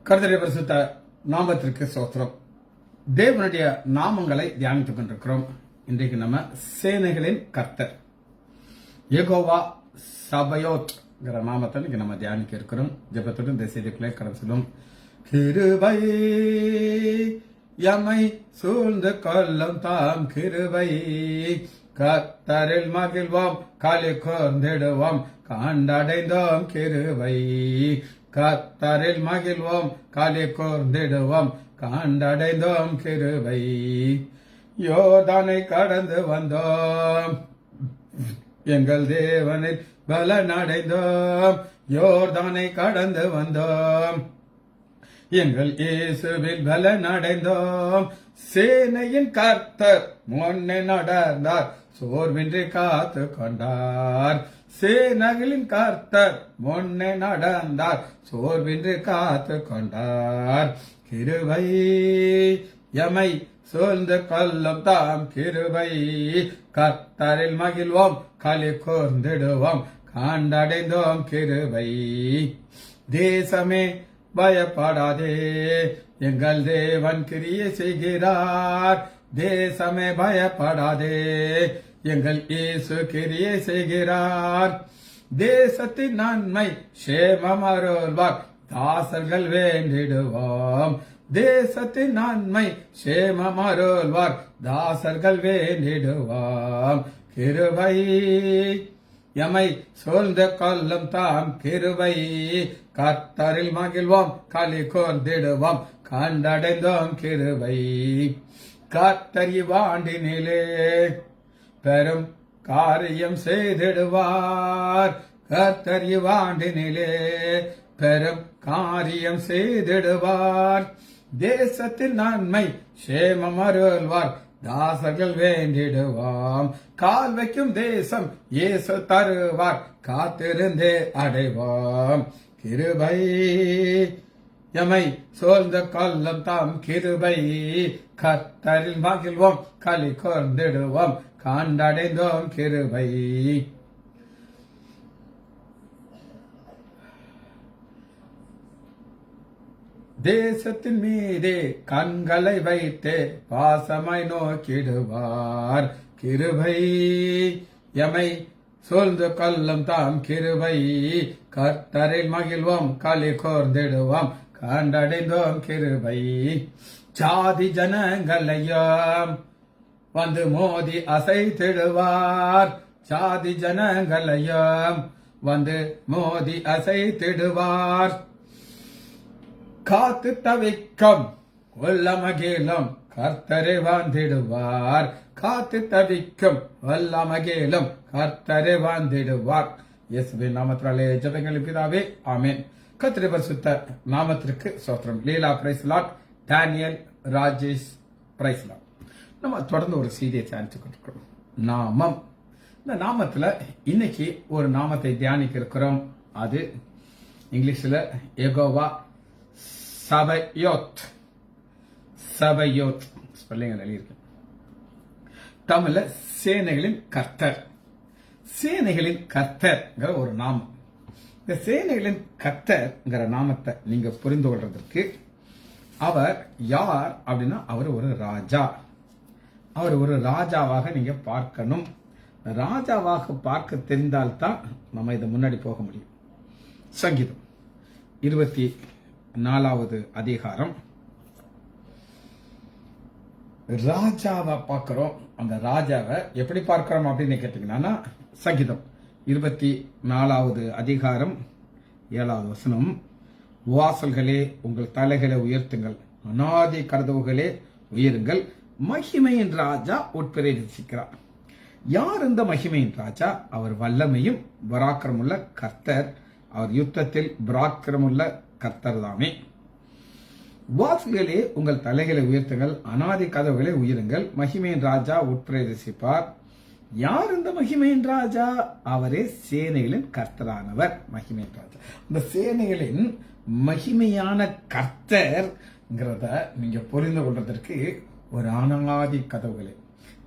கர்த்தருடைய பரிசுத்த நாமத்திற்கு ஸ்தோத்திரம். தேவனுடைய நாமங்களை தியானித்துக் கொண்டிருக்கிறோம். இன்றைக்கு நம்ம சேனைகளின் கர்த்தர் யெகோவா சபயோத் நாமத்தை இன்னைக்கு நம்ம தியானிக்க இருக்கிறோம். ஜெபத்துடன் இந்த செய்திக்குள்ளே கடந்து செல்லும். கிருபை எம்மை சூழ்ந்து கொள்ளும் தாம் கிருபை, கர்த்தரில் மகிழ்வோம் களி கூர்ந்திடுவோம் கண்டடைந்தோம் கிருபை, கர்த்தரில் மகிழ்வோம் களி கூர்ந்திடுவோம் கண்டடைந்தோம் கிருபை. யோர்தானை கடந்து வந்தோம் எங்கள் தேவனில் பலனடைந்தோம், யோர்தானை கடந்து வந்தோம் எங்கள் இயேசுவில் பலனடைந்தோம். சேனையின் கர்த்தர் முன்னே நடந்தார், சோர்வின்றி காத்து கொண்டார். சேனைகளின் கர்த்தர் முன்னே நடந்தார், சோர்வின்றி காத்து கொண்டார். கிருபை எமை சூழ்ந்து கொள்ளும் தாம் கிருபை, கர்த்தரில் மகிழ்வோம் களி கூர்ந்திடுவோம் கண்டடைந்தோம் கிருபை. தேசமே பயப்படாதே, எங்கள் தேவன் கிரியை செய்கிறார். தேசமே பயப்படாதே, எங்கள் இயேசு கிரியை செய்கிறார். தேசத்தின் நன்மை சேமம் அருள்வார், தாசர்கள் வேண்டிடுவோம். தேசத்தின் நன்மை சேமம் அருள்வார், தாசர்கள் வேண்டிடுவோம். கிருபை எமை சூழ்ந்து கொள்ளும் தாம் கிருபை, கர்த்தரில் மகிழ்வோம் களி கூர்ந்திடுவோம் கண்டடைந்தோம் கிருபை. கர்த்தர் இவ்வாண்டினிலே பெரும் காரியம் செய்திடுவார், கர்த்தர் இவ்வாண்டினிலே பெரும் காரியம் செய்திடுவார். தேசத்தின் நன்மை சேமம் அருள்வார், தாசர்கள் வேண்டிடுவோம். கால் வைக்கும் தேசம் இயேசு தருவார், காத்திருந்தே அடைவோம். கிருபை எமை சோழ்ந்து கொள்ளும் தாம் கிருபை, கர்த்தரில் மகிழ்வோம் களி கூர்ந்திடுவோம் கண்டடைந்தோம் கிருபை. தேசத்தின் மீதே கண்களை வைத்தே பாசமாய் நோக்கிடுவார். கிருபை எமை சூழ்ந்து கொள்ளும் தாம் கிருபை, கர்த்தரில் மகிழ்வோம் களி கூர்ந்திடுவோம் கண்டடைந்தோம் கிருபை. ஜாதி ஜனங்களையும் வந்து மோதி அசைத்திடுவார், ஜாதி ஜனங்களையும் வந்து மோதி அசைத்திடுவார். காத்து தவிக்கும் வல்லமகேலும் கர்த்தரை வாழ்ந்திடுவார், காத்து தவிக்கும் வல்லமகேலும் கர்த்தரை வாழ்ந்திடுவார். இயேசுவின் நாமத்தினாலே ஜெபங்கள் பிதாவே, ஆமென். கர்த்தருடைய பரிசுத்த நாமத்திற்கு ஸ்தோத்திரம். Leela praise Lord, Daniel, Rajesh praise Lord. நம்ம தொடர்ந்து ஒரு செய்தியை தியானித்துக் கொண்டிருக்கிறோம். நாமம். இந்த நாமத்துல இன்னைக்கு ஒரு நாமத்தை தியானிக்க இருக்கிறோம். அது இங்கிலீஷ்ல யெகோவா சபயோத், சபயோத் ஸ்பெல்லிங் எழுதியிருக்கு. தமிழ்ல சேனைகளின் கர்த்தர், சேனைகளின் கர்த்தர்ங்கிற ஒரு நாமம். இந்த சேனைகளின் கர்த்தர்ங்கிற நாமத்தை நீங்க புரிந்து கொள்றதற்கு அவர் யார் அப்படின்னா, அவர் ஒரு ராஜா. அவர் ஒரு ராஜாவாக நீங்க பார்க்கணும். ராஜாவாக பார்க்க தெரிந்தால்தான் நம்ம இதை முன்னாடி போக முடியும். சங்கீதம் 24வது அதிகாரம். ராஜாவை பார்க்கிறோம். அந்த ராஜாவை எப்படி பார்க்கிறோம் அப்படின்னு கேட்டீங்கன்னா, சங்கீதம் 24வது அதிகாரம் 7வது வசனம். வாசல்களே உங்கள் தலைகளை உயர்த்துங்கள், அநாதி கதவுகளே உயருங்கள், மகிமையின் ராஜா உட்பிரவேசிக்கிறார். யார் இந்த மகிமையின் ராஜா? அவர் வல்லமையும் பராக்கிரமுள்ள கர்த்தர். அவர் யுத்தத்தில் பராக்கிரமுள்ள கர்த்தர் தாமே. வாசல்களே உங்கள் தலைகளை உயர்த்துங்கள், அநாதி கதவுகளை உயருங்கள், மகிமையின் ராஜா உட்பிரவேசிப்பார். யார் இந்த மகிமையின் ராஜா? அவரே சேனைகளின் கர்த்தரானவர். மகிமையின் ராஜா, இந்த சேனைகளின் மகிமையான கர்த்தர்ங்கிறத நீங்க புரிந்து கொள்றதற்கு ஒரு அநாதி கதவுகளே.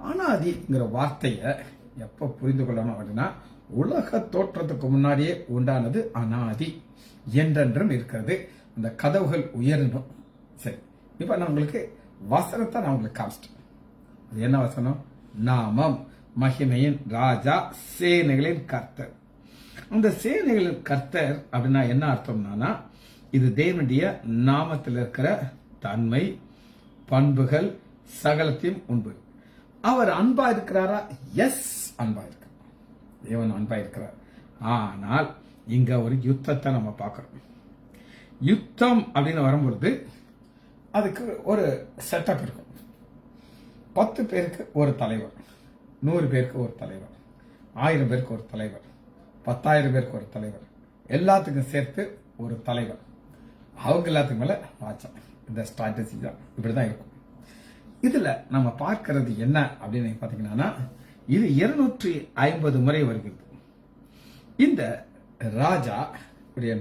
அநாதிங்கிற வார்த்தையை எப்ப புரிந்து கொள்ளணும் அப்படின்னா, உலக தோற்றத்துக்கு முன்னாடியே உண்டானது அனாதி, என்றென்றும் இருக்கிறது. அந்த கதவுகள் உயரணும். சரி, இப்ப நான் உங்களுக்கு வசனத்தை நான் உங்களுக்கு காமிச்சிட்டேன். அது என்ன வசனம்? நாமம், மகிமையின் ராஜா, சேனைகளின் கர்த்தர். அந்த சேனைகளின் கர்த்தர் அப்படின்னா என்ன அர்த்தம்னா, இது தேவனுடைய நாமத்தில் இருக்கிற தன்மை, பண்புகள், சகலத்தையும் உண்டு. அவர் அன்பா இருக்கிறாரா? எஸ், அன்பா இருக்கிறார். தேவன் அன்பா இருக்கிறார். ஆனால் இங்க ஒரு யுத்தத்தை நம்ம பார்க்கிறோம். யுத்தம் அப்படின்னு வரும்பொழுது அதுக்கு ஒரு செட்டப் இருக்கும். 10 பேருக்கு ஒரு தலைவர், 100 பேருக்கு ஒரு தலைவர், 1000 பேருக்கு ஒரு தலைவர், 10,000 பேருக்கு ஒரு தலைவர், எல்லாத்துக்கும் சேர்த்து ஒரு தலைவர், அவங்க எல்லாத்துக்கும் மேல ராஜா. இந்த ஸ்ட்ராட்டஜி தான் இப்படிதான் இருக்கும். இதுல நம்ம பார்க்கிறது என்ன அப்படின்னு பாத்தீங்கன்னா, இது 250 முறை வருகிறது. இந்த ராஜா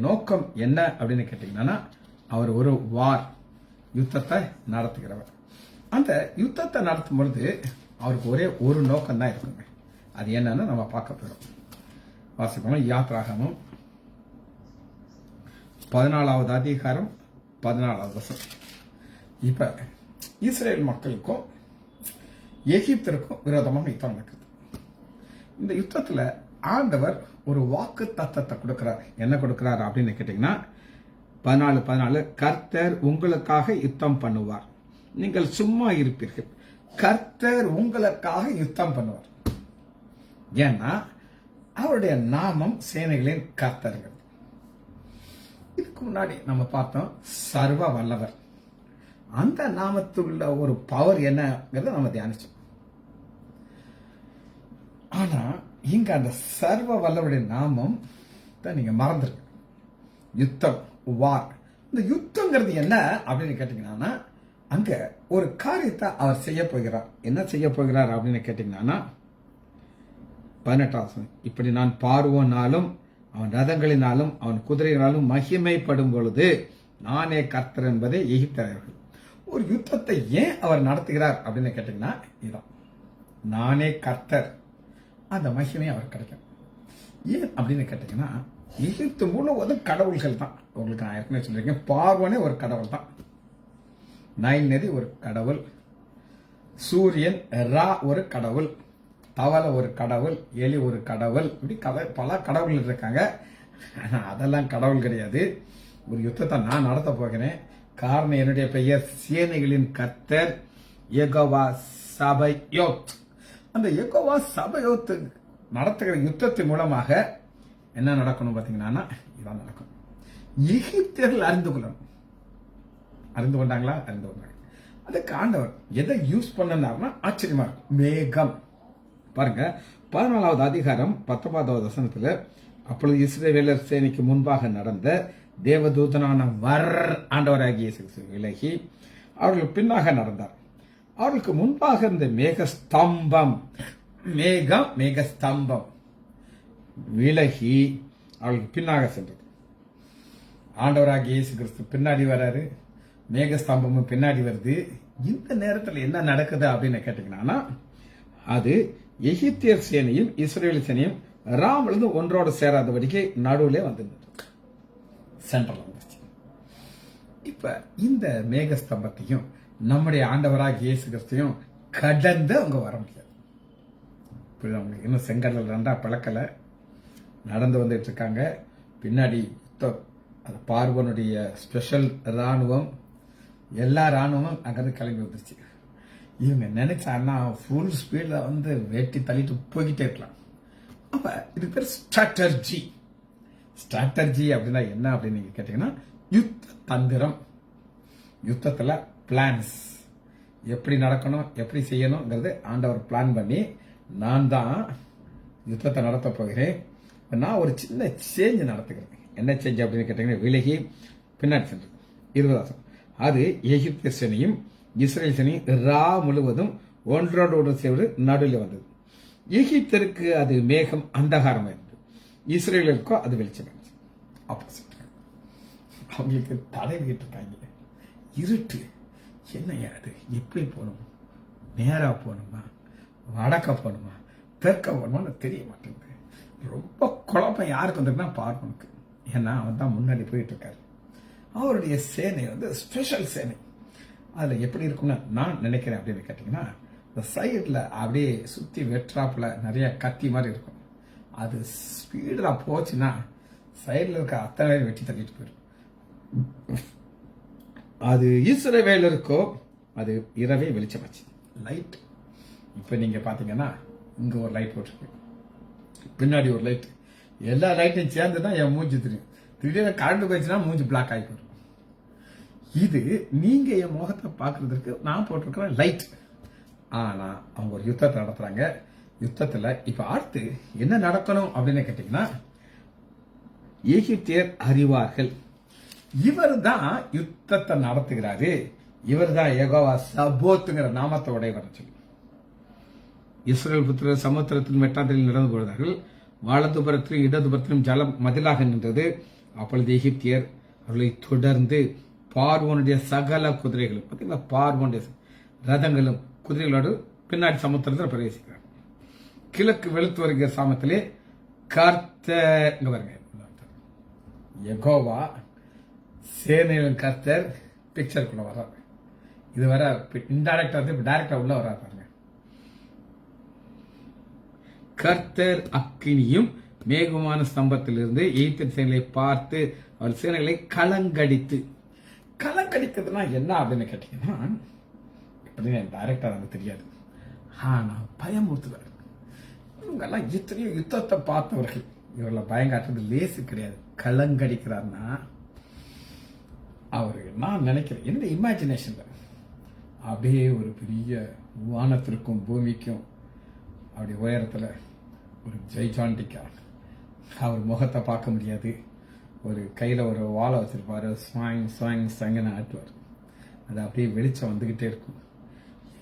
நோக்கம் என்ன அப்படின்னு கேட்டீங்கன்னா, அவர் ஒரு யுத்தத்தை நடத்துகிறவர். அந்த யுத்தத்தை நடத்தும் பொழுது அவருக்கு ஒரே ஒரு நோக்கம் தான் இருக்குங்க. அது என்னன்னு நம்ம பார்க்க போறோம். வாசிப்போம். யாத்ராகமம் 14வது அதிகாரம் 14வது வசனம். இப்ப இஸ்ரேல் மக்களுக்கும் எகிப்திற்கும் விரோதமாக யுத்தம் நடக்குது. இந்த யுத்தத்துல ஆண்டவர் ஒரு வாக்கு தத்தத்தை கொடுக்கிறார். என்ன கொடுக்கிறார் அப்படின்னு கேட்டீங்கன்னா, 14:14 கர்த்தர் உங்களுக்காக யுத்தம் பண்ணுவார், நீங்கள் சும்மா இருப்பீர்கள். கர்த்தர் உங்களுக்காக யுத்தம் பண்ணுவார். ஏன்னா அவருடைய நாமம் சேனைகளின் கர்த்தர்கள். இதுக்கு முன்னாடி நம்ம பார்த்தோம் சர்வ வல்லவர். அந்த நாமத்துள்ள ஒரு பவர் என்னங்கிறத நம்ம தியானிச்சோம். ஆனா இங்க அந்த சர்வ வல்லவருடைய நாமம் தான் நீங்க மறந்துருக்கு. யுத்தம், வார். இந்த யுத்தங்கிறது என்ன அப்படின்னு கேட்டீங்கன்னா, அங்க ஒரு காரியத்தை அவர் செய்ய போகிறார். என்ன செய்ய போகிறார் அப்படின்னு கேட்டீங்கன்னா, 18வது இப்படி நான் பார்வோனாலும் அவன் ரதங்களினாலும் அவன் குதிரையினாலும் மகிமைப்படும் பொழுது நானே கர்த்தர் என்பதை எகிப்தியர்கள். ஒரு யுத்தத்தை ஏன் அவர் நடத்துகிறார் அப்படின்னு கேட்டீங்கன்னா, இதான் நானே கர்த்தர். அந்த மகிமை அவர் கிடைக்கும். ஏன் அப்படின்னு கேட்டீங்கன்னா, எகிப்து முழுவதும் கடவுள்கள் தான். உங்களுக்கு நான் ஏற்கனவே சொல்லியிருக்கேன், பார்வோனே ஒரு கடவுள் தான், நைல் நதி ஒரு கடவுள், சூரியன் ரா ஒரு கடவுள், தவளை ஒரு கடவுள், எலி ஒரு கடவுள், இப்படி பல கடவுள்கள் இருக்காங்க. அதெல்லாம் கடவுள் கிடையாது. ஒரு யுத்தத்தை நான் நடத்த போகிறேன். காரணம், என்னுடைய பெயர் சேனைகளின் கர்த்தர் யெகோவா சபயோத். அந்த யெகோவா சபயோத் நடத்துகிற யுத்தத்தின் மூலமாக என்ன நடக்கணும் பாத்தீங்கன்னா, இதான் நடக்கும். எகிப்தியர்கள் அறிந்து கொள்ளணும். அறிந்து கொண்டாங்களா? அறிந்து கொண்டாங்க. அதுக்கு ஆண்டவர் எதை யூஸ் பண்ணாருன்னா ஆச்சரியமா இருக்கும். மேகம் பாருங்க, 14வது அதிகாரம் 19வது வசனத்துல, அப்பொழுது இஸ்ரவேலர் சேனைக்கு முன்பாக நடந்த தேவதூதனான ஆண்டவராகிய இயேசு விலகி அவர்கள் பின்னாக நடந்தார். அவர்களுக்கு முன்பாக இருந்த மேகஸ்தம்பம் விலகி அவர்களுக்கு பின்னாக சென்றது. ஆண்டவராகிய இயேசு கிறிஸ்து பின்னாடி வராரு, மேகஸ்தம்பமும் பின்னாடி வருது. இந்த நேரத்தில் என்ன நடக்குது அப்படின்னு கேட்டீங்கன்னா, அது எகிப்தியர் சேனையும் இஸ்ரேல் சேனையும் ராமிலிருந்து ஒன்றோடு சேராதபடிக்கு நடுவுல வந்துருந்தது, சென்ட்ரல் வந்துருச்சு. இப்ப இந்த மேகஸ்தம்பத்தையும் நம்முடைய ஆண்டவராக இயேசு கிறிஸ்தையும் கடந்து அவங்க வர முடியாது. அவங்களுக்கு இன்னும் செங்கடல் 2 பிளக்கல, நடந்து வந்துட்டு இருக்காங்க. பின்னாடி அது பார்வனுடைய ஸ்பெஷல் ராணுவம், எல்லா ராணுவமும் அங்கிருந்து கிளம்பி வந்துருச்சு. இவங்க நினைச்சாருன்னா ஃபுல் ஸ்பீட்ல வந்து வெட்டி தள்ளிட்டு போய்கிட்டே இருக்கலாம். அப்ப இது பேர் ஸ்ட்ராட்டர்ஜி. ஸ்ட்ராட்டர்ஜி அப்படின்னா என்ன அப்படின்னு நீங்க கேட்டீங்கன்னா, யுத்த தந்திரம். யுத்தத்துல பிளான்ஸ் எப்படி நடக்கணும், எப்படி செய்யணுங்கிறது ஆண்டவர் பிளான் பண்ணி, நான் தான் யுத்தத்தை நடத்த போகிறேன். நான் ஒரு சின்ன சேஞ்ச் நடத்துகிறேன். என்ன சேஞ்ச் அப்படின்னு கேட்டீங்கன்னா, விலகி பின்னாடி சென்று 20 அது எகிப்திய சேனையும் இஸ்ரேல் சேனையும் ரா முழுவதும் ஒன்றோடு சேர்ந்து நடுவில் வந்தது. எகிப்தருக்கு அது மேகம் அந்தகாரமா இருந்தது, இஸ்ரேலுக்கோ அது வெளிச்சம் இருந்துச்சு. ஆப்போசிட். அவங்களுக்கு தடவிட்டு இருக்காங்க, இருட்டு. என்னையா அது, எப்படி போகணும், நேரா போகணுமா, வடக்க போகணுமா, தெற்க போகணுமான்னு தெரிய மாட்டேங்குது. ரொம்ப குழப்பம் யாருக்கு வந்திருக்குன்னா பார்வனுக்கு. ஏன்னா அவன் தான் முன்னாடி போயிட்டு இருக்காரு. அவருடைய சேனை வந்து ஸ்பெஷல் சேனை. அதில் எப்படி இருக்கும்னு நான் நினைக்கிறேன் அப்படின்னு கேட்டிங்கன்னா, இந்த சைடில் அப்படியே சுற்றி வெற்றாப்புல நிறைய கத்தி மாதிரி இருக்கும். அது ஸ்பீடாக போச்சுன்னா சைடில் இருக்க அத்தனை பேர் வெட்டி தள்ளிட்டு போயிடும். அது இஸ்ரவேலருக்கோ அது இரவே வெளிச்சமாச்சு. லைட் இப்போ நீங்கள் பார்த்தீங்கன்னா இங்கே ஒரு லைட் போட்டிருக்கு, பின்னாடி ஒரு லைட், எல்லா லைட்டையும் சேர்ந்து தான் என் மூஞ்சி தெரியும். திடீர்னு கரண்ட் போயிடுச்சுன்னா மூஞ்சி பிளாக் ஆகி போயிடும். இது நீங்க என் முகத்தை பார்க்கறதுக்கு நான் போட்டிருக்கிற லைட். ஆனா அவங்க ஒரு யுத்தத்தை நடத்துறாங்க. யுத்தத்துல இப்ப அடுத்து என்ன நடக்கணும் அப்படின்னு கேட்டீங்கன்னா, எகிப்தியர் அறிவார்கள் இவர் தான் யுத்தத்தை நடத்துகிறாரு, இவர் தான் யெகோவா சபோத்துங்கிற நாமத்தை உடையவர் சொல்லி. இஸ்ரவேல் புத்திரர் சமுத்திரத்தின் மெட்டாந்தில் நடந்து போகிறார்கள். வலதுபுறத்திலும் இடதுபுறத்திலும் ஜலம் மதிலாக நின்றது. அப்பொழுது எகிப்தியர் அவர்களை தொடர்ந்து பார்வோனுடைய சகல குதிரைகளும், பார்த்தீங்களா, பார்வோனுடைய ரதங்களும் குதிரைகளோடு பின்னாடி சமுத்திரத்தில் பிரவேசிக்கிறார். கிழக்கு வெளுத்து வருகிற சாமத்திலே கர்த்தர், இங்க பாருங்க, யெகோவா சேனையின் கர்த்தர் பிக்சருக்குள்ள வர்றார். இது வர இன்டைரக்டா வந்து டைரக்டா உள்ள வர்றார் பாருங்க. கர்த்தர் அக்கினியும் மேகமான ஸ்தம்பத்திலிருந்து எகிப்தின் சேனைகளை பார்த்து அவர் சேனைகளை கலங்கடித்து. கலங்கடிக்கிறதுனா என்ன அப்படின்னு கேட்டீங்கன்னா, எப்படின்னு டைரக்டா நமக்கு தெரியாது, ஆனா பயமுறுத்துவார். இவங்கெல்லாம் எத்தனையோ யுத்தத்தை பார்த்தவர்கள், இவர்களை பயங்காட்டுறது லேசு கிடையாது. கலங்கடிக்கிறார்னா அவரு, நான் நினைக்கிறேன் என்னுடைய இமேஜினேஷன்ல அப்படியே ஒரு பெரிய வானத்திற்கும் பூமிக்கும் அப்படி உயரத்துல ஒரு ஜெய்ஜாண்டிக்கா, அவர் முகத்தை பார்க்க முடியாது, ஒரு கையில ஒரு வாழை வச்சிருப்பாரு, ஸ்வாங் ஸ்வாங் ஸ்வாங்னு ஆட்டுவார். அது அப்படியே வெளிச்சம் வந்துகிட்டே இருக்கும்.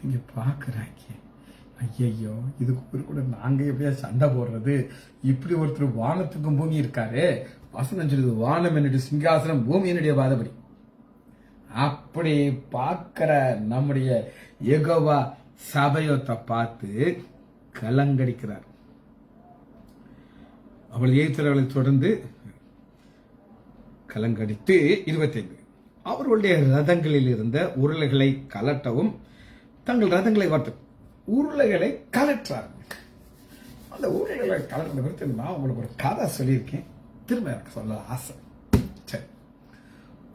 இங்க பாக்குறாங்க, ஐயோ இதுக்கு கூட நாங்க எப்படியா சண்டை போடுறது, இப்படி ஒருத்தர் வானத்துக்கும் பூமி இருக்காரு, வசனம் சொல்லுது வானம் என்னுடைய சிங்காசனம் பூமி என்னுடைய பாதபடி. அப்படி பார்க்கிற நம்முடைய யெகோவா சபையோத்தை பார்த்து கலங்கடிக்கிறார். அவள் எகிப்தியர்களை தொடர்ந்து கலங்கடித்து 25 அவர்களுடைய ரதங்களில் இருந்த உருளைகளை கலட்டவும் தங்கள் ரதங்களை வர்த்த உருளைகளை கலற்றார்கள். அந்த உருளைகளை கலட்ட குறித்து நான் உங்களுக்கு ஒரு கதை சொல்லியிருக்கேன், திரும்ப எனக்கு சொல்ல ஆசை. சரி,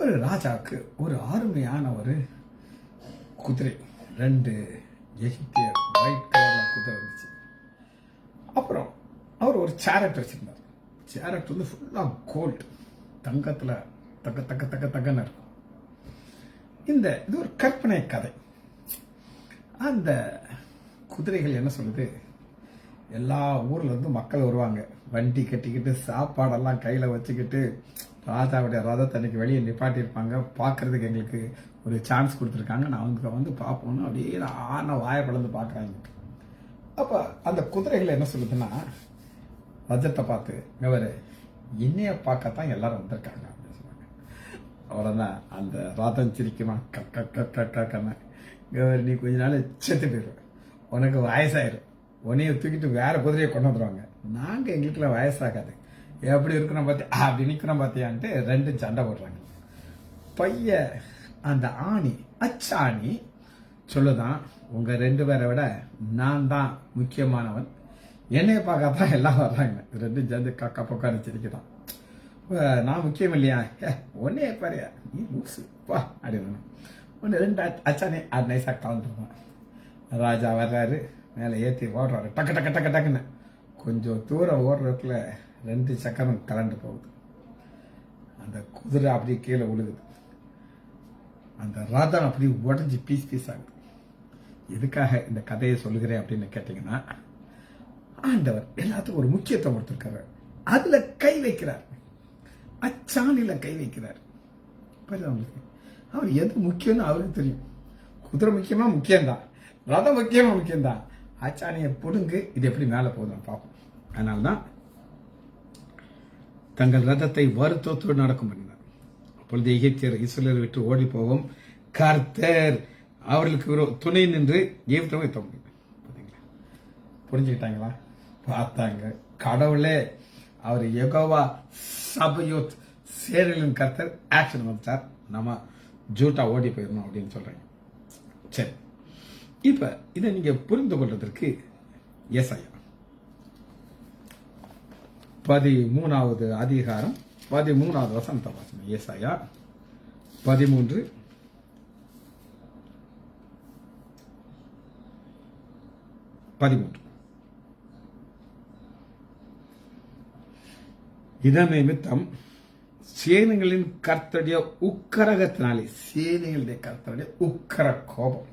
ஒரு ராஜாவுக்கு ஒரு அருமையான ஒரு குதிரை, 2 எகிப்தியர் ஒயிட் கலர்ல குதிரை இருந்துச்சு. அப்புறம் அவர் ஒரு சேரட் வச்சிருந்தார். சேரட் வந்து ஃபுல்லா கோல்டு, தங்கத்துல தக்க தக்க தக்க தக்கன்னு இருக்கும். இது ஒரு கற்பனை கதை. அந்த குதிரைகள் என்ன சொல்லுது, எல்லா ஊர்ல இருந்து மக்கள் வருவாங்க, வண்டி கட்டிக்கிட்டு சாப்பாடெல்லாம் கையில வச்சுக்கிட்டு ராஜாவுடைய ரதத்தை அன்னைக்கு வெளியே நிப்பாட்டியிருப்பாங்க. பார்க்கறதுக்கு எங்களுக்கு ஒரு சான்ஸ் கொடுத்துருக்காங்க, நான் வந்து பார்ப்போம்னு அப்படியே ஆன வாயை பிளந்து பார்க்குறாங்க. அப்போ அந்த குதிரைகள் என்ன சொல்லுதுன்னா, ரஜத்தை பார்த்து, இவர் என்னைய பார்க்கத்தான் எல்லாரும் வந்திருக்காங்க அப்படின்னு சொன்னாங்க. அவரதான் அந்த ரதம் சிரிக்குமா, கக்கன்னு, இவர் நீ கொஞ்ச நாள் செத்து போயிடுவேன், உனக்கு வயசாயிரும், உன்னைய தூக்கிட்டு வேற குதிரையை கொண்டு வந்துடுவாங்க, நாங்கள் எங்களுக்குலாம் வயசாகாது, எப்படி இருக்கணும் பார்த்தியா அப்படி நிற்கணும் பார்த்தியான்ட்டு 2 சண்டை போடுறாங்க. பைய அந்த ஆணி அச்சாணி சொல்லுதான், உங்க 2 பேரை விட நான் தான் முக்கியமானவன், என்னைய பார்க்கத்தான் எல்லாம் வர்றாங்க. 2 சேர்ந்து கக்கா பக்கம் சிரிக்கிறான். நான் முக்கியம் இல்லையா, ஒன்னே பாரு நீ லூசு பா அப்படின்னு 2 அச்சானே அது நைஸா கலந்துருவான். ராஜா வர்றாரு, மேலே ஏற்றி ஓடுறாரு, டக்கு டக்கு டக்கு டக்குன்னு. கொஞ்சம் தூரம் ஓடுறதுக்குள்ள 2 சக்கரம் கலண்டு போகுது. அந்த குதிரை அப்படியே கீழே விழுகுது. அந்த ரதம் அப்படி உடஞ்சி பீஸ் பீஸ் ஆகுது. எதுக்காக இந்த கதையை சொல்லுகிறேன் அப்படின்னு கேட்டீங்கன்னா, ஆண்டவர் எல்லாத்துக்கும் ஒரு முக்கியத்துவம் கொடுத்திருக்காரு. அதுல கை வைக்கிறார், அச்சாணியில கை வைக்கிறார். அவங்களுக்கு அவர் எது முக்கியம்னு அவருக்கு தெரியும். குதிரை முக்கியமா முக்கியம்தான், ரதம் முக்கியமா முக்கியம்தான், அச்சாணியை புடுங்கு இது எப்படி மேலே போகுதுன்னு பார்ப்போம். அதனால்தான் தங்கள் ரதத்தை வருத்தத்தோடு நடக்கும் பண்ணினார். அப்பொழுது எகிப்தியர் இஸ்ரவேலை விட்டு ஓடி போகும், கர்த்தர் அவர்களுக்கு துணை நின்று எகிப்தை தோங்க. பார்த்தீங்களா, புரிஞ்சுக்கிட்டாங்களா, பார்த்தாங்க. கடவுளே அவர் யெகோவா சபயோத் சேனைகளின் கர்த்தர் ஆக்ஷன் வந்துட்டார், நம்ம ஜூட்டா ஓடி போயிடணும் அப்படின்னு சொல்றேன். சரி, இப்ப இதை நீங்க புரிந்து கொள்றதற்கு ஏசாயா 13வது அதிகாரம் 13வது வசனத்தை வாசிக்கணும். ஏசாயா 13 இதன் நிமித்தம் சேனைகளின் கர்த்தருடைய உக்கரகத்தினாலே, சேனைகளுடைய கர்த்தருடைய உக்கர கோபம்,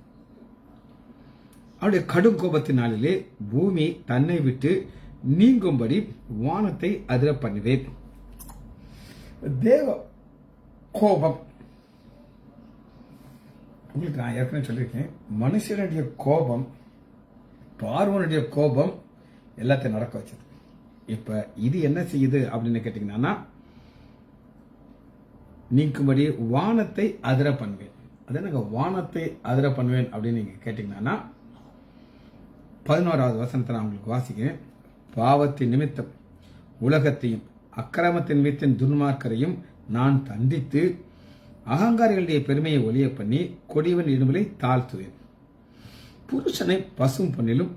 அவருடைய கடும் கோபத்தினாலே பூமி தன்னை விட்டு நீங்கும்படி வானத்தை அதிர பண்ணுவேன். தேவ கோபம், உங்களுக்கு நான் ஏற்கனவே சொல்லியிருக்கேன், மனுஷனுடைய கோபம், பார்வனுடைய கோபம் எல்லாத்தையும் நடக்க வச்சது. இப்ப இது என்ன செய்யுது அப்படின்னு கேட்டீங்கன்னா, நீக்கும்படி வானத்தை அதிர பண்ணுவேன். அது என்னங்க வானத்தை அதிர பண்ணுவேன் அப்படின்னு நீங்க கேட்டீங்கன்னா, 11வது வசனத்தை நான் உங்களுக்கு வாசிக்கிறேன். பாவத்தின் நிமித்தம் உலகத்தையும் அக்கிரமத்தின் நிமித்தம் துன்மார்க்கரையும் நான் தண்டித்து அகங்காரிகளுடைய பெருமையை ஒளிய பண்ணி கொடிவன் இடுமலை தாழ்த்துவேன். புருஷனை பசும் பொன்னிலும்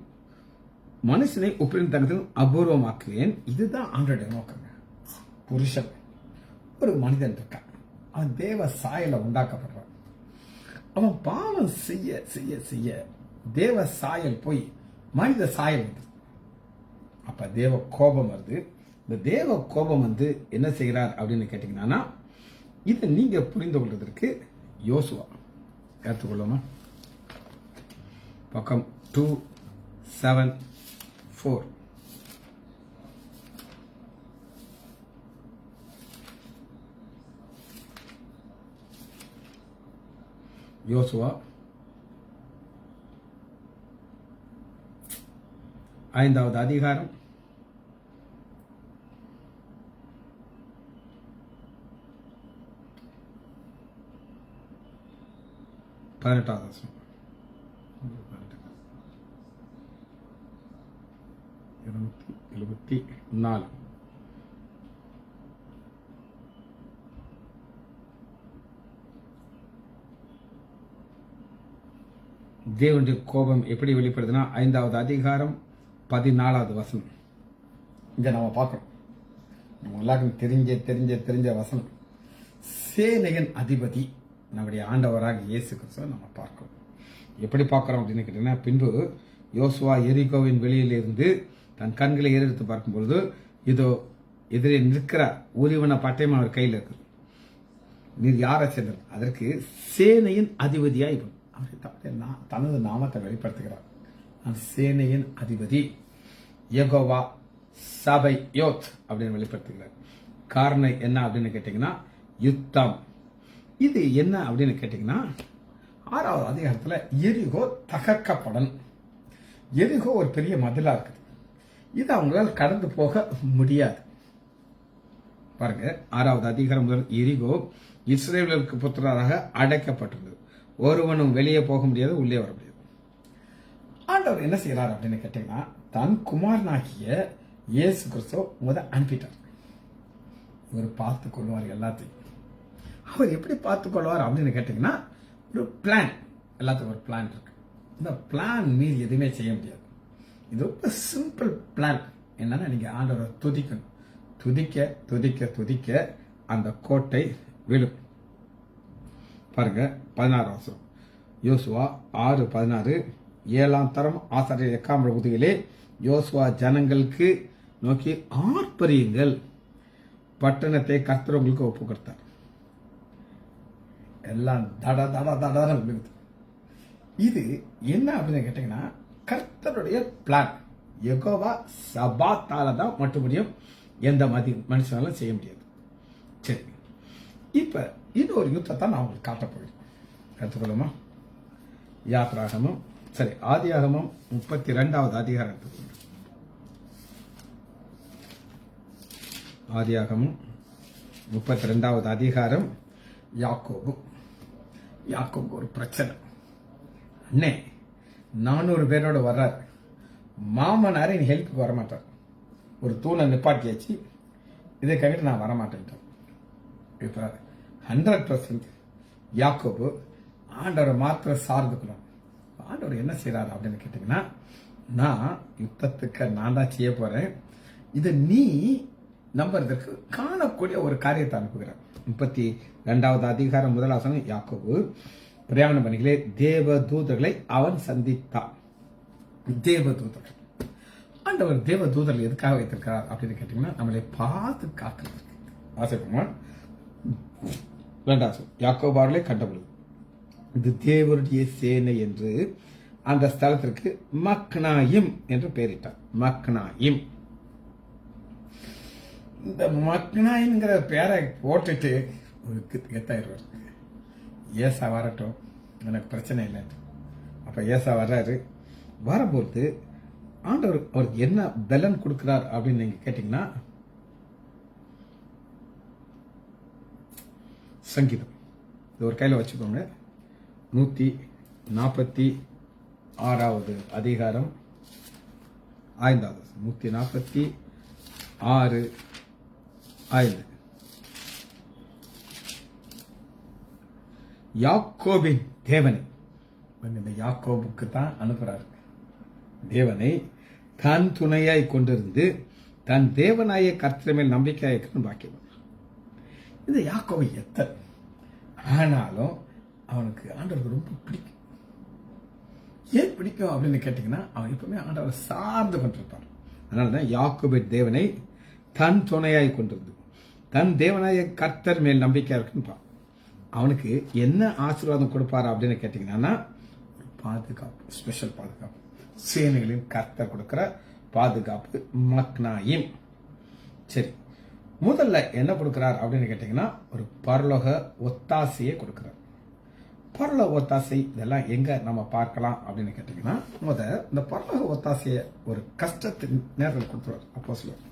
மனுஷனை உப்பிரின் தங்கத்திலும் அபூர்வமாக்குவேன். இதுதான் ஆண்டோடைய நோக்கங்க. புருஷன் ஒரு மனிதன் இருக்கான், அவன் தேவ சாயல உண்டாக்கப்படுறான். அவன் பாவம் செய்ய செய்ய செய்ய தேவ சாயல் போய் மனித சாயல் வருது. அப்ப தேவ கோபம் வருது. இந்த தேவ கோபம் என்ன செய்கிறார் அப்படின்னு கேட்டீங்கன்னா, இதை நீங்க புரிந்து கொள்வதற்கு யோசுவா எடுத்துக்கொள்ளுமா, பக்கம் 274. யோசுவா 5வது அதிகாரம் 18வது வசனம். 274. தேவனுடைய கோபம் எப்படி வெளிப்படுதுன்னா, 5வது அதிகாரம் 14வது வசனம். இங்க நம்ம பார்க்கிறோம், நம்ம எல்லாருக்கும் தெரிஞ்ச வசனம். சேனையின் அதிபதி நம்முடைய ஆண்டவராக இயேசு கிறிஸ்துவை நம்ம பார்க்கிறோம். எப்படி பார்க்கிறோம் அப்படின்னு கேட்டீங்கன்னா, பின்பு யோசுவா எரிகோவின் வெளியிலிருந்து தன் கண்களை ஏறெடுத்து பார்க்கும்பொழுது, இதோ எதிரே நிற்கிற ஊரிவன பட்டயம் அவர் கையில் இருக்கு. நீர் யாரை சேர்ந்தார்? அதற்கு சேனையின் அதிபதியா இவன் தனது நாமத்தை வெளிப்படுத்துகிறார். நான் சேனையின் அதிபதி யெகோவா சபை யோத் அப்படின்னு வெளிப்படுத்துகிறார். காரணம் என்ன அப்படின்னு கேட்டீங்கன்னா, யுத்தம். இது என்ன அப்படின்னு கேட்டீங்கன்னா, 6வது அதிகாரத்துல எரிகோ தகர்க்கப்படும். எரிகோ ஒரு பெரிய மதிலா இருக்குது, இது அவங்களால கடந்து போக முடியாது. பாருங்க, 6வது அதிகாரம் முதல் எரிகோ இஸ்ரவேலுக்கு புத்திரராக அடைக்கப்பட்டுள்ளது. ஒருவனும் வெளியே போக முடியாது, உள்ளே வர முடியாது. ஆண்டவர் என்ன செய்யறார் அப்படின்னு கேட்டீங்கன்னா, தன் குமாரனாகிய இயேசு கிறிஸ்துவ அனுப்பிட்டார். இவர் பார்த்துக் கொள்வார் எல்லாத்தையும். அவர் எப்படி பார்த்துக் கொள்வார் அப்படின்னு கேட்டீங்கன்னா, ஒரு பிளான், எல்லாத்துக்கும் ஒரு பிளான் இருக்கு. இந்த பிளான் மீறி எதுவுமே செய்ய முடியாது. இது ரொம்ப சிம்பிள் பிளான். என்னன்னா, நீங்க ஆண்டவரை துதிக்கணும். துதிக்க துதிக்க துதிக்க அந்த கோட்டை விழும். பாருங்க, 16 வசனம். யோசுவா 6:16. 7ஆம் தரம் ஆசாரியர் எக்காம்பர முதுகிலே யோசுவா ஜனங்களுக்கு நோக்கி, ஆர்ப்பரியுங்கள், பட்டணத்தை கர்த்தர் உங்களுக்கு ஒப்பு கொடுத்தார். எல்லாம் தட தட தட விழுகுது. இது என்ன அப்படின்னு கேட்டீங்கன்னா, கர்த்தருடைய பிளான். யெகோவா சபாத்தால தான் மட்டும் முடியும், எந்த மனுஷனாலும் செய்ய முடியாது. சரி, இப்ப இன்னொரு யுத்தத்தை நான் உங்களுக்கு காட்ட போகிறேன். எடுத்துக்கொள்ளுமா, யாத்ராகமம், சரி, ஆதியாகமம் 32வது அதிகாரம் எடுத்துக்கொள்ளுங்க. ஆதியாகமம் 32வது அதிகாரம். யாக்கோபு ஒரு பிரச்சனை. அண்ணே 400 பேரோட வர்றார், மாமனாரே நீ ஹெல்ப்புக்கு வரமாட்டார். ஒரு தூணை நிப்பாட்டியாச்சு, இதை கவிட்டு நான் வரமாட்டேன். இப்ப 100% யாக்கோபு ஆண்டவரை மாத்திரம் சார்ந்துக்கணும். ஆண்டவர் என்ன செய்யறாரு அப்படின்னு கேட்டீங்கன்னா, நான் யுத்தத்துக்கு நான் தான் செய்ய போறேன், இதை நீ நம்புறதுக்கு காணக்கூடிய ஒரு காரியத்தை அனுப்புகிறார். 32வது அதிகாரம் 1 வசனம், யாக்கோபு பிரயாணம் பண்ணிகளே தேவ தூதர்களை அவன் சந்தித்தான். தேவ தூதர்கள், ஆண்டவர் தேவ தூதர்கள் எதுக்காக வைத்திருக்கிறார் அப்படின்னு கேட்டீங்கன்னா, நம்மளை பாதுகாக்கிறது. ஆசைப்படுமா? 2வது யாக்கோபு அவர்களை கண்டபொழுது இது தேவருடைய சேனை என்று அந்த ஸ்தலத்திற்கு மக்னாயிம் என்று பெயரிட்டார். மக்னாயிம். இந்த மக்னாயிம்ங்கிற பேரை போட்டுட்டு ஒரு கெத்தாயிருவார். ஏசா வரட்டும், எனக்கு பிரச்சனை இல்லை. அப்ப ஏசா வர்றாரு. வரும்போது ஆண்டவர் அவருக்கு என்ன பலன் கொடுக்கிறார் அப்படின்னு நீங்க கேட்டீங்கன்னா, சங்கீதம் இது ஒரு கையில வச்சுக்கோங்க. 146வது அதிகாரம் 5வது 146:5 யாக்கோபின் தேவனை, இந்த யாக்கோபுக்கு தான் அனுப்புறாரு. தேவனை தன் துணையாய் கொண்டிருந்து தன் தேவனாய கர்த்தர் மேல் நம்பிக்கையாயிருக்கணும் பாக்கியவான். இந்த யாக்கோபை எத்தனை ஆனாலும் அவனுக்கு ஆண்டவருக்கு ரொம்ப பிடிக்கும். ஏன் பிடிக்கும் அப்படின்னு கேட்டீங்கன்னா, அவன் எப்பவுமே ஆண்டவரை சார்ந்து கொண்டிருப்பான். அதனாலதான் யாக்கோபு தேவனை தன் துணையாய் கொண்டிருந்து தன் தேவனாய கர்த்தர் மேல் நம்பிக்கையா இருக்குன்னு அவனுக்கு என்ன ஆசீர்வாதம் கொடுப்பாரு அப்படின்னு கேட்டீங்கன்னா, பாதுகாப்பு, ஸ்பெஷல் பாதுகாப்பு, சேனைகளின் கர்த்தர் கொடுக்கிற பாதுகாப்பு, மக்னாயிம். சரி, முதல்ல என்ன கொடுக்கிறார் அப்படின்னு கேட்டீங்கன்னா, ஒரு பரலோக ஒத்தாசையை கொடுக்கிறார். பரலோக ஒத்தாசை இதெல்லாம் எங்க நம்ம பார்க்கலாம் அப்படின்னு கேட்டீங்கன்னா, இந்த பரலோக ஒத்தாசையை ஒரு கஷ்டத்தின் நேரத்தில் கொடுத்துருவார். அப்போஸ்தலர்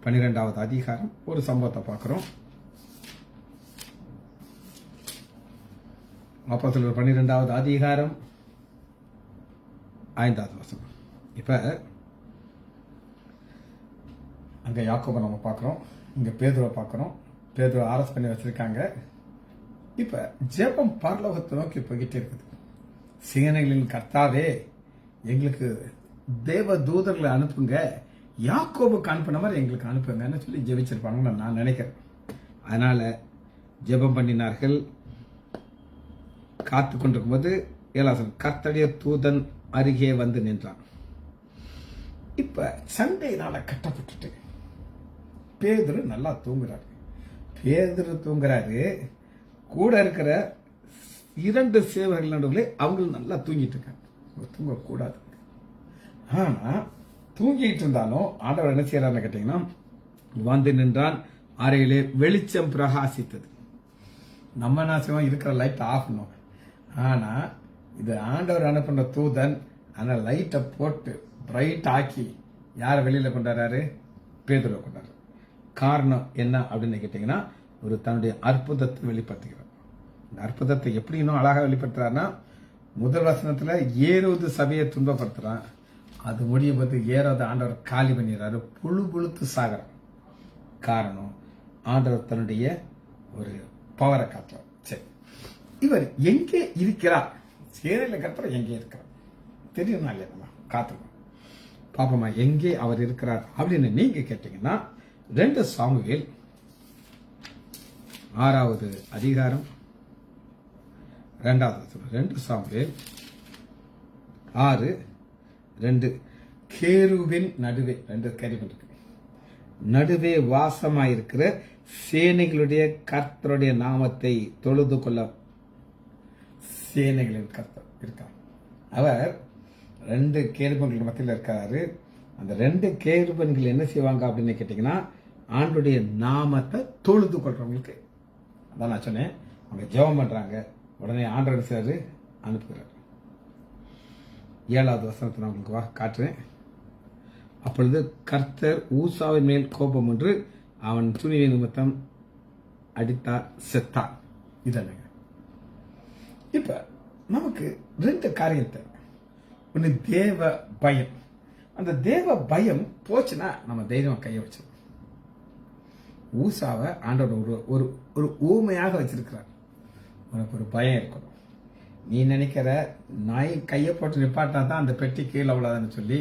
12வது அதிகாரம் ஒரு சம்பவத்தை பார்க்கிறோம். அப்போஸ்தலர் 12வது அதிகாரம் 5வது வசனம். இப்ப அங்க யாக்கோபை நம்ம பார்க்கிறோம், இங்க பேதுருவை பார்க்கிறோம். பேதுருவை ஆரஸ்ட் பண்ணி வச்சிருக்காங்க. இப்ப ஜெபம் பரலோகத்தை நோக்கி போய்கிட்டே இருக்குது. சேனைகளின் கர்த்தாவே, எங்களுக்கு தேவ தூதர்களை அனுப்புங்க, யாக்கோபுக்கு அனுப்பின மாதிரி எங்களுக்கு அனுப்புங்கன்னு சொல்லி ஜெபிச்சிருப்பாங்கன்னு நான் நினைக்கிறேன். அதனால ஜெபம் பண்ணினார்கள். காத்து கொண்டிருக்கும் போது 7 கர்த்தருடைய தூதன் அருகே வந்து நின்றான். இப்ப சண்டையினால கட்டப்பட்டுட்டு பேதுரு நல்லா தூங்குறாரு. பேதுரு தூங்குறாரு, கூட இருக்கிற 2 சேவர்கள் நடுவில் அவங்களும் நல்லா தூங்கிட்டு இருக்காங்க. தூங்கக்கூடாது. ஆனா தூங்கிட்டு இருந்தாலும் ஆண்டவர் என்ன செய்யறாருன்னு கேட்டீங்கன்னா, வந்து நின்றான், அறையிலே வெளிச்சம் பிரகாசித்தது. நம்ம என்ன செய்வோம், இருக்கிற லைட் ஆஃப் பண்ணுவோம். ஆனா இது ஆண்டவர் அனுப்பின தூதன், ஆனா லைட்டை போட்டு பிரைட் ஆக்கி யாரை வெளியில கொண்டாரு? பேதுருவை கொண்டாரு. காரணம் என்ன அப்படின்னு கேட்டீங்கன்னா, ஒரு தன்னுடைய அற்புதத்தை வெளிப்படுத்துகிறார். இந்த அற்புதத்தை எப்படி இன்னும் அழகா வெளிப்படுத்துறாருன்னா, முதல் வசனத்துல ஏரோது சபையை துன்பப்படுத்துறான். அது முடியும் போது ஏரோது ஆண்டவர் காலி பண்ணிடுறாரு, புழு புழுத்து சாகிறார். காரணம், ஆண்டவர் தன்னுடைய ஒரு பவரை காட்டுறார். சரி, இவர் எங்கே இருக்கிறார்? சேனையில கர்த்தர் எங்கே இருக்கிறார் தெரியுமா இல்லையா? நம்ம காத்துக்கணும் பாப்போமா எங்கே அவர் இருக்கிறார் அப்படின்னு நீங்க கேட்டீங்கன்னா, 2 சாமுவேல் 6வது அதிகாரம் 2வது 2 சாமுவேல் 6:2 கேருவின் நடுவே 2 கேருவின் இருக்கு, நடுவே வாசமாயிருக்கிற சேனைகளுடைய கர்த்தருடைய நாமத்தை தொழுது கொள்ள சேனைகளின் கர்த்தர் இருக்கார். அவர் 2 கேருபன்கள் மத்தியில் இருக்காரு. அந்த 2 கேருபன்கள் என்ன செய்வாங்க அப்படின்னு கேட்டீங்கன்னா, ஆண்டுடைய நாமத்தை தொழுது கொள்றவங்களுக்கு. அதான் நான் சொன்னேன், அவங்க ஜெபம் பண்றாங்க, உடனே ஆண்டவர் சார் அனுப்புகிறார். 7வது வசனத்தை நான் உங்களுக்கு காட்டுறேன். அப்பொழுது கர்த்தர் ஊசாவின் மேல் கோபம் ஒன்று அவன் துணிவை நிமித்தம் அடித்தார், செத்தான். இதல்லைங்க. இப்ப நமக்கு 2 காரியத்தை, ஒன்று தேவ பயம். அந்த தேவ பயம் போச்சுன்னா நம்ம தைரியம் கையை வச்சிடும். ஊசாவை ஆண்டவர் ஒரு ஒரு ஒரு ஊமையாக வச்சிருக்கிறார். உனக்கு ஒரு பயம் இருக்கணும். நீ நினைக்கிற நாய் கையை போட்டு நிப்பாட்டா தான் அந்த பெட்டி கீழே உள்ளதான்னு சொல்லி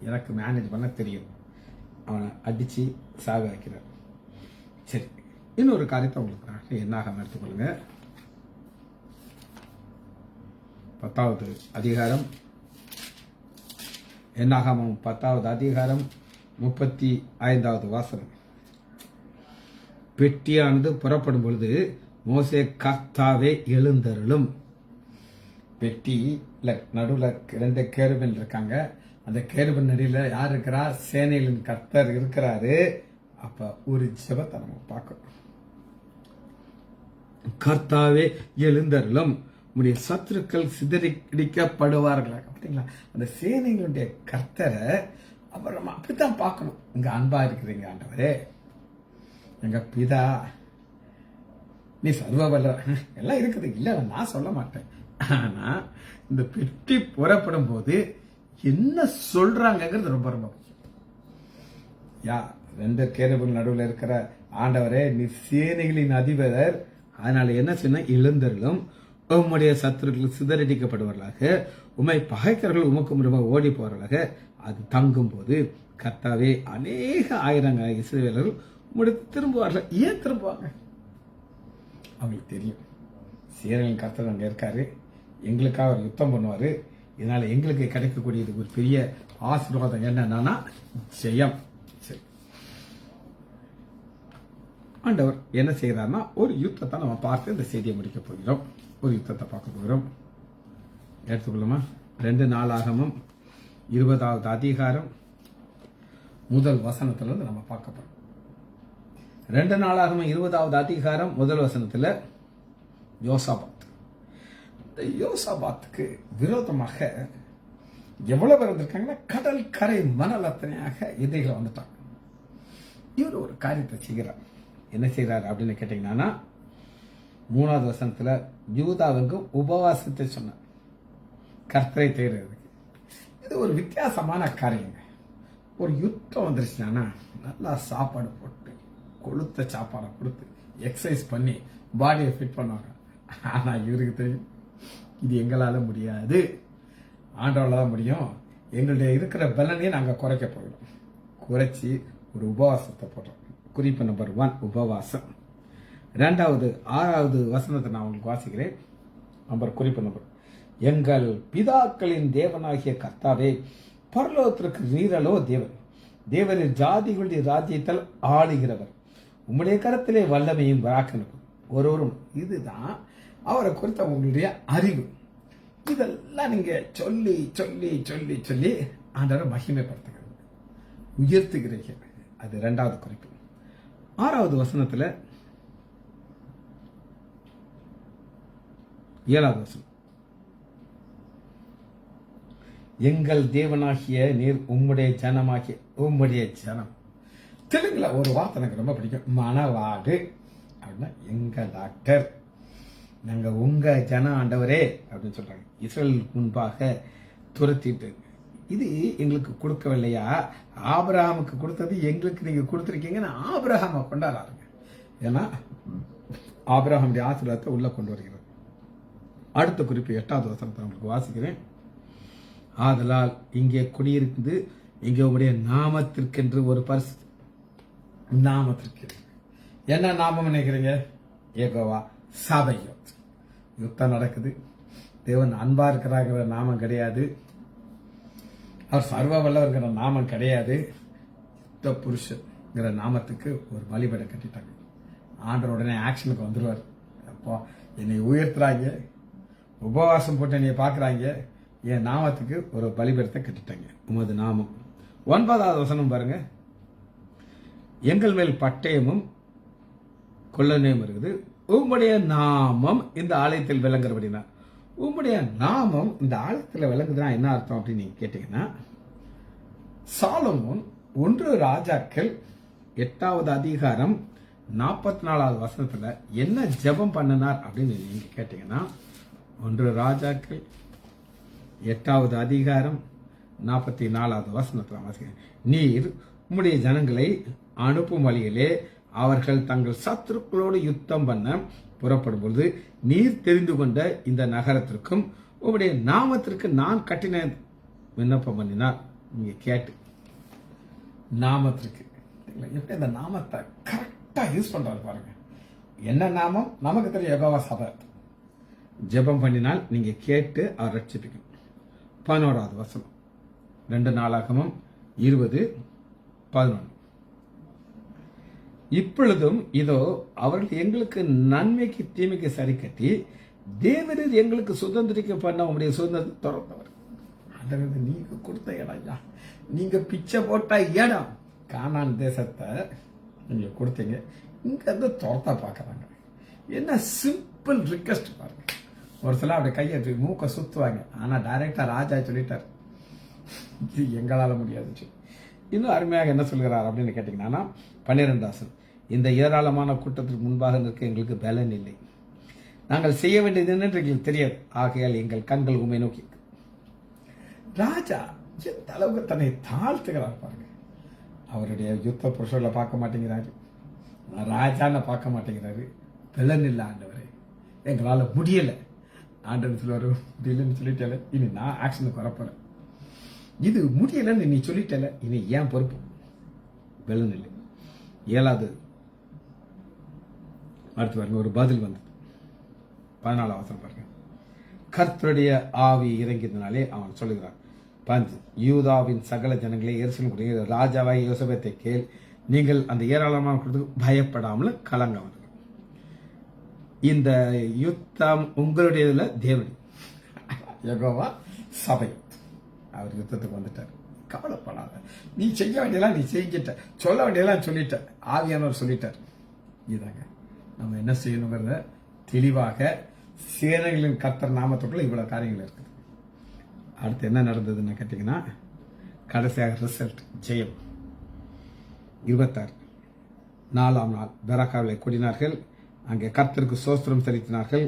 எனக்கு மேனேஜ் பண்ண தெரியும். அவனை அடித்து சாக வைக்கிறார். சரி, இன்னொரு காரியத்தை உங்களுக்கு நான் என்னாகாம எடுத்துக்கொள்ளுங்க. 10வது அதிகாரம், என்னாகாமம் 10வது அதிகாரம் 35வது வசனம். பெட்டியானது புறப்படும் பொழுது மோசே கர்த்தாவே எழுந்தருளும். பெட்டியில நடுவில் 2 கேருபீன் இருக்காங்க. அந்த கேருபீன் நடுவில் யார் இருக்கிறார்? சேனைகளின் கர்த்தர் இருக்கிறாரு. அப்ப ஒரு ஜெபத்தை நம்ம பார்க்கணும். கர்த்தாவே எழுந்தருளும், உடைய சத்துருக்கள் சிதறடிக்கப்படுவார்கள். அப்படிங்களா? அந்த சேனைகளுடைய கர்த்தரை அப்புறம் நம்ம அப்படித்தான் பார்க்கணும். இங்க அன்பா இருக்கிறீங்க ஆண்டவரே, எங்க பிதா, நீ சர்வ வல்ல எல்லாம் இருக்குது. இல்ல நான் சொல்ல மாட்டேன். ஆனா இந்த பெட்டி புறப்படும் போது என்ன சொல்றாங்கிறது ரொம்ப ரொம்ப முக்கியம். 2 கேருபீன் நடுவில் இருக்கிற ஆண்டவரே, நீ சேனைகளின் அதிபர், அதனால என்ன சொன்ன? எழுந்தருளும், உம்முடைய சத்துருக்கள் சிதறடிக்கப்படுவார்களாக, உம்மை பகைக்கிறவர்கள் உமக்கு முன்பாக ஓடி போவார்களாக. அது தங்கும் போது கர்த்தாவே அநேக ஆயிரங்கள் இஸ்ரவேலர்கள் உம்முடைய திரும்புவார்கள். ஏன் திரும்புவாங்க? அவங்களுக்கு தெரியும் சேனைகளின் கர்த்தர் அங்க இருக்காரு, எங்களுக்காக அவர் யுத்தம் பண்ணுவாரு. இதனால எங்களுக்கு கிடைக்கக்கூடியது ஒரு பெரிய ஆசீர்வாதம் என்னன்னா ஜெயம். சரி, ஆண்டவர் என்ன செய்யறாருன்னா ஒரு யுத்தத்தை நம்ம பார்த்து இந்த செய்தியை முடிக்க போகிறோம். ஒரு யுத்தத்தை பார்க்க போகிறோம். எடுத்துக்கொள்ளுமா? 2 நாளாகமம் 20வது அதிகாரம் முதல் வசனத்திலிருந்து நம்ம பார்க்க போறோம். 2 நாளாகமம் 20வது அதிகாரம் முதல் வசனத்துல யோசாபாத். இந்த யோசாபாத்துக்கு விரோதமாக எவ்வளவு பேர் வந்திருக்காங்கன்னா கடல் கரை மணல் அத்தனையாக எதிரிகள் வந்துட்டாங்க. இவர் ஒரு காரியத்தை செய்கிறார். என்ன செய்யறாரு அப்படின்னு கேட்டீங்கன்னா 3வது வசனத்துல யூதாவுக்கு உபவாசத்தை சொன்னார், கர்த்தரை தேடுறதுக்கு. இது ஒரு வித்தியாசமான காரியங்க. ஒரு யுத்தம் வந்துருச்சுன்னா நல்லா சாப்பாடு போட்டு கொளுத்த சாப்பாடை கொடுத்து எக்ஸசைஸ் பண்ணி பாடியை ஃபிட் பண்ணுவாங்க. ஆனா இவருக்கு தெரியும் இது எங்களால முடியாது, ஆண்டவரால தான் முடியும். எங்களுடைய இருக்கிற பலனையே நாங்க குறைக்க போகிறோம். குறைச்சி ஒரு உபவாசத்தை போடுறோம். குறிப்பு நம்பர் 1 உபவாசம். 2வது 6வது வசனத்தை நான் உங்களுக்கு வாசிக்கிறேன். குறிப்பு நம்பர், எங்கள் பிதாக்களின் தேவனாகிய கர்த்தாவே, பரலோகத்திற்கு நீரலோ தேவன், தேவரின் ஜாதிகளுடைய ராஜ்யத்தில் ஆளுகிறவர், உம்முடைய கரத்திலே வல்லமையும் பராக்கிரமும் ஒருவரும். இதுதான் அவரை குறித்த உங்களுடைய அறிவு. இதெல்லாம் நீங்க சொல்லி சொல்லி சொல்லி சொல்லி ஆண்டவரை மகிமைப்படுத்துகிறது, உயர்த்துகிறீர்கள். அது 2வது குறிப்பு. 6வது வசனத்துல 7வது வசனம், எங்கள் தேவனாகிய நீர் உம்முடைய ஜனமாகிய உம்முடைய ஜனம். தெலுங்குல ஒரு வார்த்தை எனக்கு ரொம்ப பிடிக்கும், மணவாடு அப்படின்னா எங்க டாக்டர், நாங்க உங்க ஜன ஆண்டவரே அப்படின்னு சொல்றாங்க. இஸ்ரேல் முன்பாக துரத்திட்டு இது எங்களுக்கு கொடுக்கவில்லையா? ஆபிரகாமுக்கு கொடுத்தது எங்களுக்கு நீங்க கொடுத்துருக்கீங்கன்னு ஆபிரகாமை கொண்டாடுறாங்க. ஏன்னா ஆபிரகாமுடைய ஆசீர்வாதத்தை உள்ள கொண்டு வருகிறது. அடுத்த குறிப்பு 8வது வசனத்தை உங்களுக்கு வாசிக்கிறேன். ஆதலால் இங்கே குடியிருக்குது, இங்கே உங்களுடைய நாமத்திற்கென்று ஒரு பரிசு. நாமத்திற்கு என்ன நாமம் நினைக்கிறீங்க? யெகோவா சபையோத். யுத்தம் நடக்குது. தேவன் அன்பா இருக்கிறாங்கிற நாமம் கிடையாது, அவர் சர்வ வல்லவர்கிற நாமம் கிடையாது. யுத்த புருஷங்கிற நாமத்துக்கு ஒரு பலிபீடம் கட்டிட்டாங்க. ஆண்டவர் உடனே ஆக்ஷனுக்கு வந்துருவார். அப்போ என்னை உயர்த்துறாங்க, உபவாசம் போட்டு என்னை பார்க்குறாங்க, என் நாமத்துக்கு ஒரு பலிபீடத்தை கட்டிட்டாங்க. உமது நாமம். 9வது வசனம் பாருங்க, எங்கள் மேல் பட்டயமும் கொள்ளனையும் இருக்குது, உம்முடைய நாமம் இந்த ஆலயத்தில் விளங்குறபடினா. உம்முடைய நாமம் இந்த ஆலயத்தில் விளங்குதுன்னா என்ன அர்த்தம் அப்படின்னு நீங்க கேட்டீங்கன்னா, சாலமோன் 1 ராஜாக்கள் 8வது அதிகாரம் 44வது வசனத்துல என்ன ஜெபம் பண்ணினார் அப்படின்னு நீங்க கேட்டீங்கன்னா, 1 ராஜாக்கள் 8வது அதிகாரம் 44வது வசனத்துல வாசிக்கிறேன். நீர் உம்முடைய ஜனங்களை அனுப்பும் வழியிலே அவர்கள் தங்கள் சத்துருக்களோடு யுத்தம் பண்ண புறப்படும் பொழுது நீர் தெரிந்து கொண்ட இந்த நகரத்திற்கும் உங்களுடைய நாமத்திற்கு நான் கட்டின விண்ணப்பம் பண்ணினார். நீங்க கேட்டு நாமத்திற்கு எப்படி அந்த நாமத்தை கரெக்டா யூஸ் பண்றாரு பாருங்க. என்ன நாமம் நமக்கு தெரியும், யெகோவா சபாத். ஜெபம் பண்ணினால் நீங்க கேட்டு அவர் ரட்சிப்பீங்க. 11வது வசனம் 2 நாளாகமம் 20:11. இப்பொழுதும் இதோ அவர்கள் எங்களுக்கு நன்மைக்கு தீமைக்கு சரி கட்டி தேவரீர் எங்களுக்கு சுதந்திரிக்க பண்ண உங்களுடைய சுதந்திரத்தை திறந்தவர். அதாவது நீங்க கொடுத்த இடம் ஐயா, நீங்க பிச்சை போட்ட இடம் கானான் தேசத்தை நீங்க கொடுத்தீங்க, இங்க இருந்து துரத்தா பாக்குறாங்க. என்ன சிம்பிள் ரிக்வெஸ்ட் பாருங்க. ஒரு சில அப்படி கையை மூக்க சுத்துவாங்க, ஆனா டைரக்டா ராஜா சொல்லிட்டார் இது எங்களால முடியாது. இன்னும் அருமையாக என்ன சொல்கிறார் அப்படின்னு கேட்டீங்கன்னா 12 இந்த ஏராளமான கூட்டத்திற்கு முன்பாக நிற்க எங்களுக்கு பலன் இல்லை, நாங்கள் செய்ய வேண்டியது என்னென்று எங்களுக்கு தெரியாது, ஆகையால் எங்கள் கண்கள் உண்மை நோக்கி. ராஜா எந்த அளவுக்கு தன்னை தாழ்த்துகிறார் பாருங்க. அவருடைய யுத்த புருஷர்களை பார்க்க மாட்டேங்கிறாரு, ராஜான்னு பார்க்க மாட்டேங்கிறாரு. பலன் இல்லை ஆண்டவரே, எங்களால முடியல. ஆண்டவர் சொல்லுவாரு, முடியலன்னு சொல்லிட்டேல, இனி நான் ஆக்ஷனுக்கு வரப்போறேன். இது முடியலன்னு நீ சொல்லிட்டல, இனி ஏன் பொறுப்பு? பலன் இல்லை. 7வது அடுத்து பாருங்க, ஒரு பதில் வந்தது. 14வது வசனம் பாருங்க. கர்த்தருடைய ஆவி இறங்கியதுனாலே அவன் சொல்லுகிறான், யூதாவின் சகல ஜனங்களே எருசலேம் ராஜாவாய் யோசேப்பை கேள், நீங்கள் அந்த ஏராளமான கூட்டத்துக்கு பயப்படாமல் கலங்காமல். இந்த யுத்தம் உங்களுடையதுல தேவன் யெகோவா சபை அவர் யுத்தத்துக்கு வந்துட்டார். கவலைப்படாத, நீ செய்ய வேண்டியதெல்லாம் நீ செஞ்சிட்ட, சொல்ல வேண்டியதெல்லாம் சொல்லிட்ட, ஆவியானவர் சொல்லிட்டார். இதாங்க நம்ம என்ன செய்யணுங்கிறத தெளிவாக சேனைகளின் கர்த்தர் நாமத்துக்குள்ள இவ்வளவு காரியங்கள் இருக்குது. அடுத்து என்ன நடந்ததுன்னு கேட்டீங்கன்னா, கடைசியாக ரிசல்ட் ஜெயம். 26 4ஆம் நாள் பெராக்காவிலே கூடினார்கள், அங்கே கர்த்தருக்கு சோஸ்திரம் செலுத்தினார்கள்.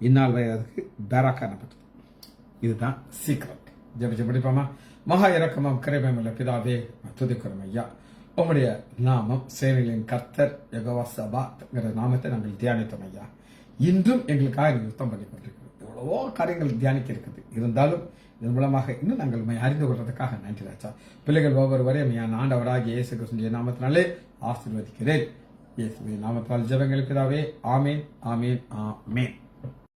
இந்நாள் வரை அதுக்கு பெராக்கா எனப்பட்டது. இதுதான் சீக்கிரம். ஜெபிச்சு படிப்போமா? மகா இரக்கமாம் கிருபையுள்ள பிதாவே, துதிக்கிறோம் ஐயா, உம்முடைய நாமம் சேனைகளின் கர்த்தர் யெகோவா சபாத்ங்கிற நாமத்தை நாங்கள் தியானித்தோம் ஐயா. இன்றும் எங்களுக்காக யுத்தம் பண்ணி கொண்டிருக்கிறோம். எவ்வளவோ காரியங்கள் தியானிக்க இருக்குது. இருந்தாலும் இதன் மூலமாக இன்னும் நாங்கள் அறிந்து கொள்றதுக்காக நன்றி ராஜா. பிள்ளைகள் ஒவ்வொருவரையும் என் ஆண்டவராகிய இயேசு கிறிஸ்துவின் நாமத்தினாலே ஆசீர்வதிக்கிறேன். இயேசுவின் நாமத்தால் ஜெபங்கள் பிதாவே. ஆமேன், ஆமேன், ஆமேன்.